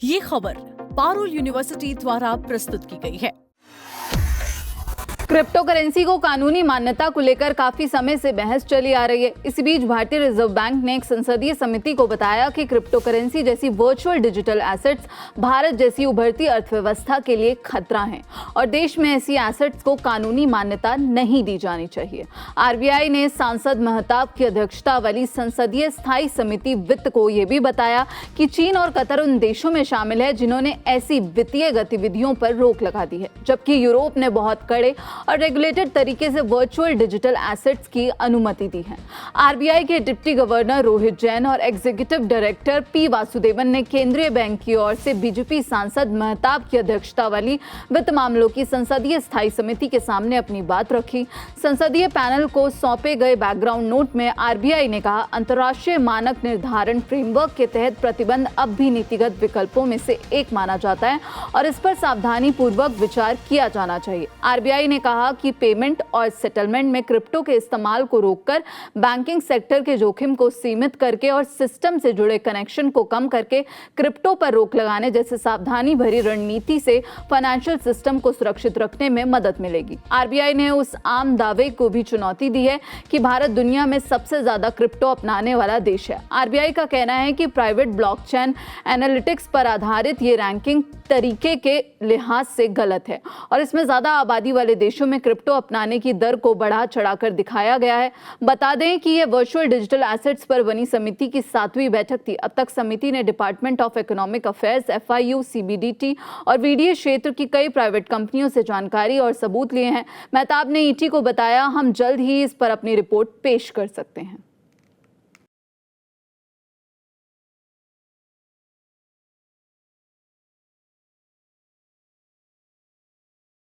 ये खबर पारुल यूनिवर्सिटी द्वारा प्रस्तुत की गई है। क्रिप्टो करेंसी को कानूनी मान्यता को लेकर काफी समय से बहस चली आ रही है। इसी बीच भारतीय रिजर्व बैंक ने एक संसदीय समिति को बताया कि क्रिप्टो करेंसी जैसी वर्चुअल डिजिटल एसेट्स भारत जैसी उभरती अर्थव्यवस्था के लिए खतरा हैं और देश में ऐसी एसेट्स को कानूनी मान्यता नहीं दी जानी चाहिए। आरबीआई ने सांसद महताब की अध्यक्षता वाली संसदीय स्थायी समिति वित्त को यह भी बताया कि चीन और कतर उन देशों में शामिल है जिन्होंने ऐसी वित्तीय गतिविधियों पर रोक लगा दी है, जबकि यूरोप ने बहुत कड़े और रेगुलेटेड तरीके से वर्चुअल डिजिटल एसेट्स की अनुमति दी है। आरबीआई के डिप्टी गवर्नर रोहित जैन और एग्जीक्यूटिव डायरेक्टर पी वासुदेवन ने केंद्रीय बैंक की ओर से बीजेपी सांसद महताब की अध्यक्षता वाली वित्त मामलों की संसदीय स्थायी समिति के सामने अपनी बात रखी। संसदीय पैनल को सौंपे गए बैकग्राउंड नोट में आरबीआई ने कहा, अंतर्राष्ट्रीय मानक निर्धारण फ्रेमवर्क के तहत प्रतिबंध अब भी नीतिगत विकल्पों में से एक माना जाता है और इस पर सावधानी पूर्वक विचार किया जाना चाहिए। आरबीआई ने कहा कि पेमेंट और सेटलमेंट में क्रिप्टो के इस्तेमाल को रोककर बैंकिंग सेक्टर के जोखिम को सीमित करके और सिस्टम से जुड़े कनेक्शन को कम करके क्रिप्टो पर रोक लगाने जैसे सावधानी भरी रणनीति से फाइनेंशियल सिस्टम को सुरक्षित रखने में मदद मिलेगी। आरबीआई ने उस आम दावे को भी चुनौती दी है कि भारत दुनिया में सबसे ज्यादा क्रिप्टो अपनाने वाला देश है। आरबीआई का कहना है कि प्राइवेट ब्लॉकचेन एनालिटिक्स पर आधारित ये रैंकिंग तरीके के लिहाज से गलत है और इसमें ज्यादा आबादी वाले देशों में क्रिप्टो अपनाने की दर को बढ़ा चढ़ाकर दिखाया गया है। बता दें कि यह वर्चुअल डिजिटल एसेट्स पर बनी समिति की 7वीं बैठक थी। अब तक समिति ने department of economic affairs, FIU, CBDT और वीडीए क्षेत्र की कई प्राइवेट कंपनियों से जानकारी और सबूत लिए हैं। महताब ने ईटी को बताया, हम जल्द ही इस पर अपनी रिपोर्ट पेश कर सकते हैं।